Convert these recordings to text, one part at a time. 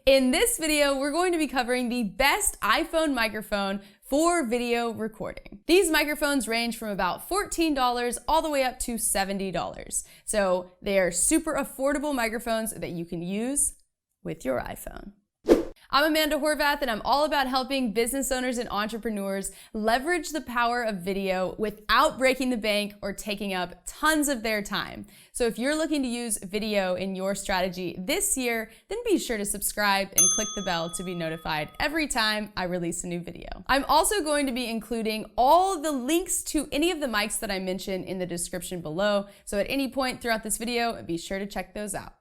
In this video, we're going to be covering the best iPhone microphone for video recording. These microphones range from about $14 all the way up to $70. So they are super affordable microphones that you can use with your iPhone. I'm Amanda Horvath, and I'm all about helping business owners and entrepreneurs leverage the power of video without breaking the bank or taking up tons of their time. So if you're looking to use video in your strategy this year, then be sure to subscribe and click the bell to be notified every time I release a new video. I'm also going to be including all the links to any of the mics that I mentioned in the description below. So at any point throughout this video, be sure to check those out.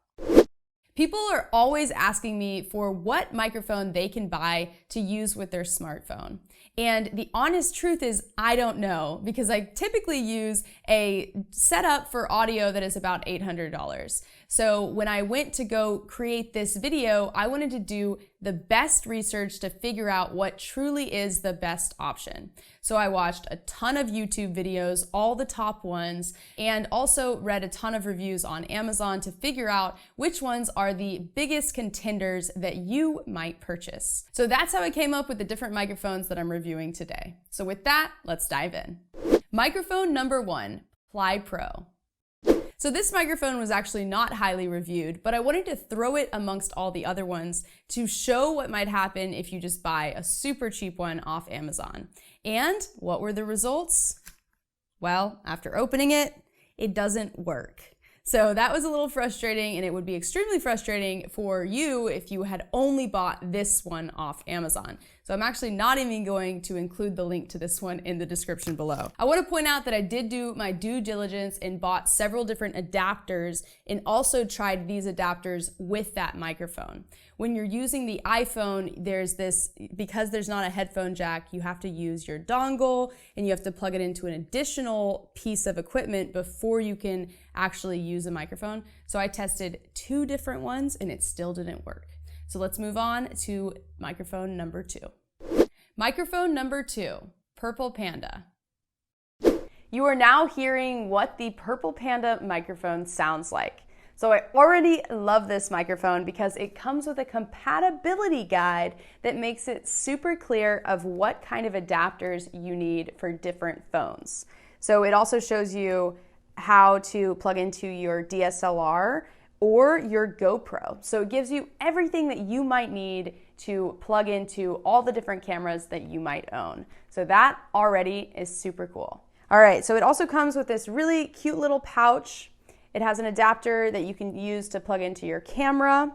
People are always asking me for what microphone they can buy to use with their smartphone. And the honest truth is I don't know, because I typically use a setup for audio that is about $800. So when I went to go create this video, I wanted to do the best research to figure out what truly is the best option. So I watched a ton of YouTube videos, all the top ones, and also read a ton of reviews on Amazon to figure out which ones are the biggest contenders that you might purchase. So that's how I came up with the different microphones that I'm reviewing today. So with that, let's dive in. Microphone number 1, Ply Pro. So this microphone was actually not highly reviewed, but I wanted to throw it amongst all the other ones to show what might happen if you just buy a super cheap one off Amazon. And what were the results? Well, after opening it, it doesn't work. So that was a little frustrating, and it would be extremely frustrating for you if you had only bought this one off Amazon. So I'm actually not even going to include the link to this one in the description below. I want to point out that I did do my due diligence and bought several different adapters and also tried these adapters with that microphone. When you're using the iPhone, there's this, because there's not a headphone jack, you have to use your dongle and you have to plug it into an additional piece of equipment before you can actually use a microphone. So I tested 2 different ones and it still didn't work. So let's move on to microphone number 2. Microphone number 2, Purple Panda. You are now hearing what the Purple Panda microphone sounds like. So I already love this microphone because it comes with a compatibility guide that makes it super clear of what kind of adapters you need for different phones. So it also shows you how to plug into your DSLR or your GoPro. So it gives you everything that you might need to plug into all the different cameras that you might own. So that already is super cool. All right, so it also comes with this really cute little pouch. It has an adapter that you can use to plug into your camera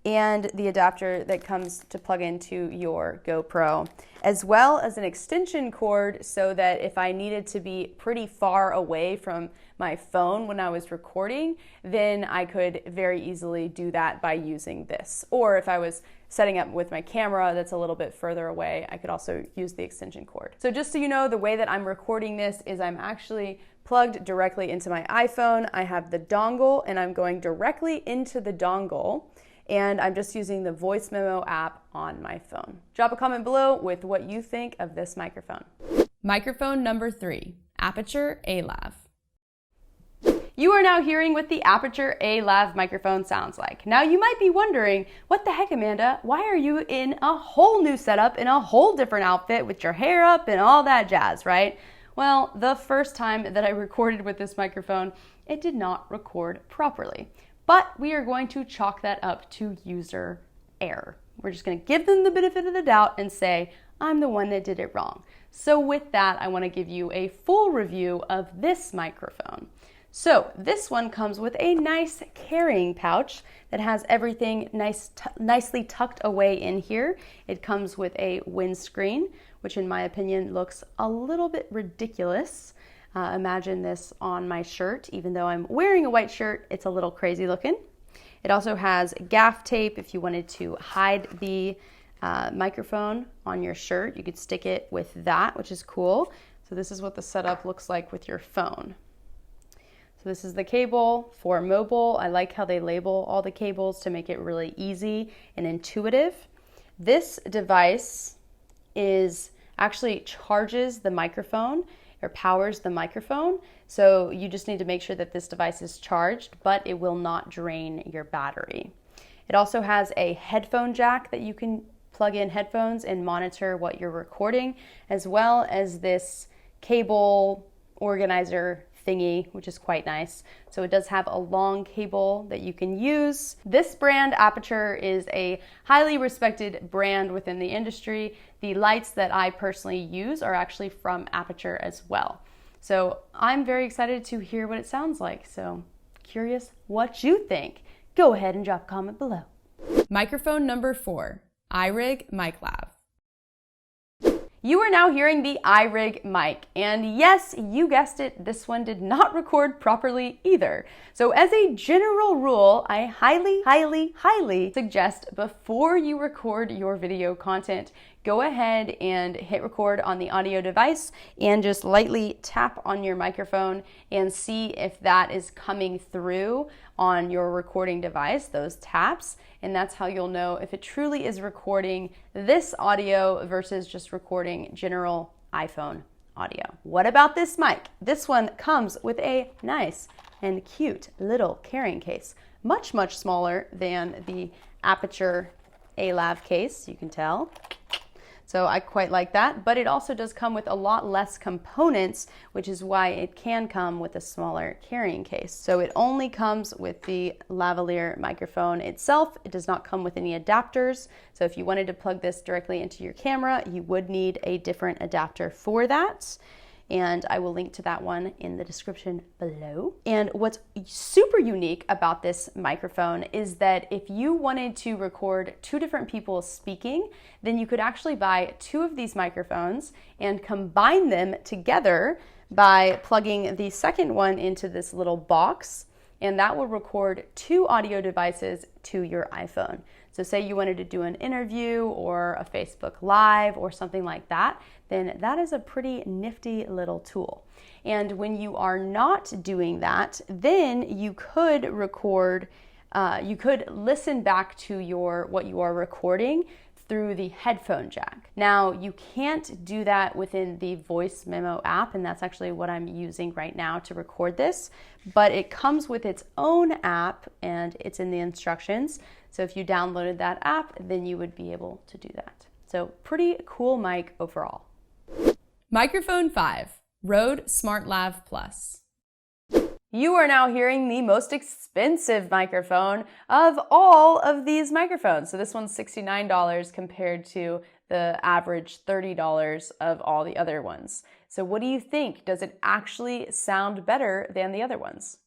and the adapter that comes to plug into your GoPro, as well as an extension cord so that if I needed to be pretty far away from my phone when I was recording, then I could very easily do that by using this. Or if I was setting up with my camera that's a little bit further away, I could also use the extension cord. So just so you know, the way that I'm recording this is I'm actually plugged directly into my iPhone. I have the dongle and I'm going directly into the dongle, and I'm just using the voice memo app on my phone. Drop a comment below with what you think of this microphone. Microphone number 3, Aperture A-Lav. You are now hearing what the Aperture A-Lav microphone sounds like. Now you might be wondering, what the heck, Amanda? Why are you in a whole new setup, in a whole different outfit with your hair up and all that jazz, right? Well, the first time that I recorded with this microphone, it did not record properly. But we are going to chalk that up to user error. We're just going to give them the benefit of the doubt and say, I'm the one that did it wrong. So with that, I want to give you a full review of this microphone. So this one comes with a nice carrying pouch that has everything nicely tucked away in here. It comes with a windscreen, which in my opinion looks a little bit ridiculous. Imagine this on my shirt. Even though I'm wearing a white shirt, it's a little crazy looking. It also has gaff tape if you wanted to hide the microphone on your shirt. You could stick it with that, which is cool. So this is what the setup looks like with your phone. So this is the cable for mobile. I like how they label all the cables to make it really easy and intuitive. This device actually charges the microphone or powers the microphone. So you just need to make sure that this device is charged, but it will not drain your battery. It also has a headphone jack that you can plug in headphones and monitor what you're recording, as well as this cable organizer thingy, which is quite nice. So it does have a long cable that you can use. This brand, Aperture, is a highly respected brand within the industry. The lights that I personally use are actually from Aperture as well. So I'm very excited to hear what it sounds like. So curious what you think. Go ahead and drop a comment below. Microphone number 4, iRig Mic Lav. You are now hearing the iRig mic, and yes, you guessed it, this one did not record properly either. So as a general rule, I highly suggest before you record your video content, go ahead and hit record on the audio device and just lightly tap on your microphone and see if that is coming through on your recording device, those taps, and that's how you'll know if it truly is recording this audio versus just recording general iPhone audio. What about this mic? This one comes with a nice and cute little carrying case, much smaller than the Aperture A-Lav case, you can tell. So I quite like that, but it also does come with a lot less components, which is why it can come with a smaller carrying case. So it only comes with the lavalier microphone itself. It does not come with any adapters. So if you wanted to plug this directly into your camera, you would need a different adapter for that. And I will link to that one in the description below. And what's super unique about this microphone is that if you wanted to record 2 different people speaking, then you could actually buy 2 of these microphones and combine them together by plugging the second one into this little box, and that will record 2 audio devices to your iPhone. So say you wanted to do an interview or a Facebook Live or something like that, then that is a pretty nifty little tool. And when you are not doing that, then you could record, you could listen back to what you are recording through the headphone jack. Now, you can't do that within the voice memo app, and that's actually what I'm using right now to record this, but it comes with its own app and it's in the instructions. So if you downloaded that app, then you would be able to do that. So pretty cool mic overall. Microphone 5, Rode Smart Lav Plus. You are now hearing the most expensive microphone of all of these microphones. So this one's $69 compared to the average $30 of all the other ones. So what do you think? Does it actually sound better than the other ones?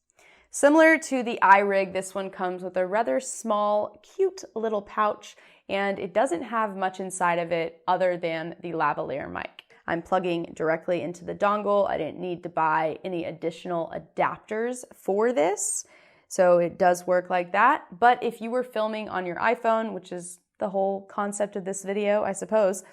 Similar to the iRig, this one comes with a rather small, cute little pouch, and it doesn't have much inside of it other than the lavalier mic. I'm plugging directly into the dongle. I didn't need to buy any additional adapters for this, so it does work like that. But if you were filming on your iPhone, which is the whole concept of this video, I suppose,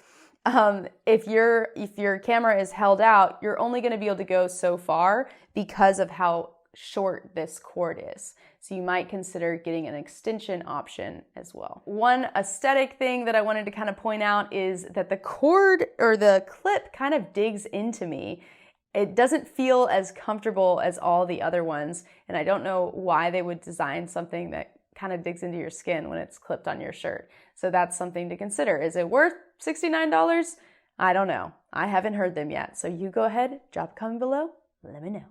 if your camera is held out, you're only going to be able to go so far because of how short this cord is. So you might consider getting an extension option as well. One aesthetic thing that I wanted to kind of point out is that the cord or the clip kind of digs into me. It doesn't feel as comfortable as all the other ones, and I don't know why they would design something that kind of digs into your skin when it's clipped on your shirt. So that's something to consider. Is it worth $69? I don't know. I haven't heard them yet. So you go ahead, drop a comment below, let me know.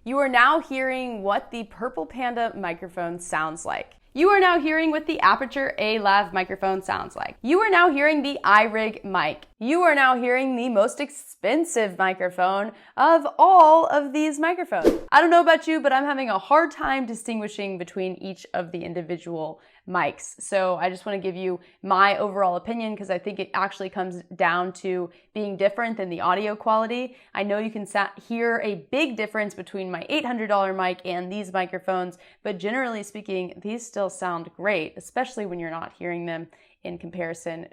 You are now hearing what the Purple Panda microphone sounds like. You are now hearing what the Aperture A-Lav microphone sounds like. You are now hearing the iRig mic. You are now hearing the most expensive microphone of all of these microphones. I don't know about you, but I'm having a hard time distinguishing between each of the individual mics. So I just want to give you my overall opinion because I think it actually comes down to being different than the audio quality. I know you can hear a big difference between my $800 mic and these microphones, but generally speaking, these still sound great, especially when you're not hearing them in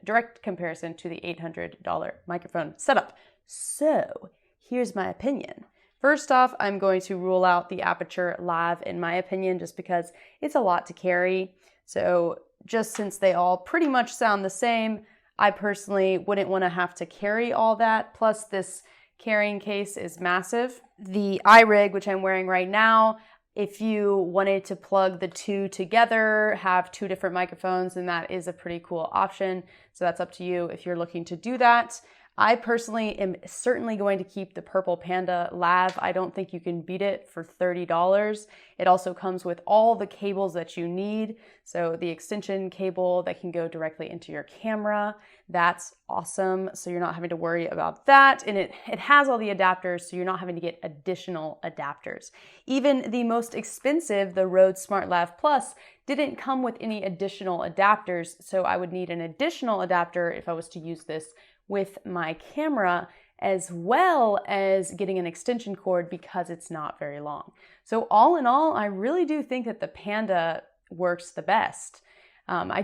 direct comparison to the $800 microphone setup. So here's my opinion. First off, I'm going to rule out the Aperture Lav in my opinion, just because it's a lot to carry. So just since they all pretty much sound the same, I personally wouldn't want to have to carry all that. Plus this carrying case is massive. The iRig, which I'm wearing right now, If you wanted to plug the two together, have two different microphones, then that is a pretty cool option. So that's up to you if you're looking to do that. I personally am certainly going to keep the purple Panda Lav. I don't think you can beat it for $30. It also comes with all the cables that you need. So the extension cable that can go directly into your camera, that's awesome. So you're not having to worry about that. And it has all the adapters, so you're not having to get additional adapters. Even the most expensive, the Rode Smart Lav Plus, didn't come with any additional adapters. So I would need an additional adapter if I was to use this with my camera, as well as getting an extension cord because it's not very long. So all in all, I really do think that the Panda works the best. I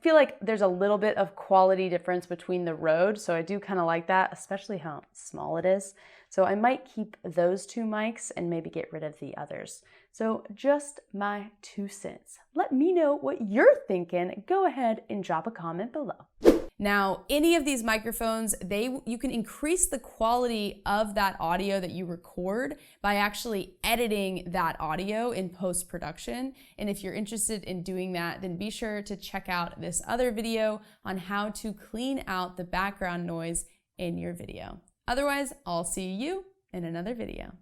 feel like there's a little bit of quality difference between the Rode, so I do kind of like that, especially how small it is. So I might keep those two mics and maybe get rid of the others. So just my 2 cents. Let me know what you're thinking. Go ahead and drop a comment below. Now, any of these microphones, you can increase the quality of that audio that you record by actually editing that audio in post-production. And if you're interested in doing that, then be sure to check out this other video on how to clean out the background noise in your video. Otherwise, I'll see you in another video.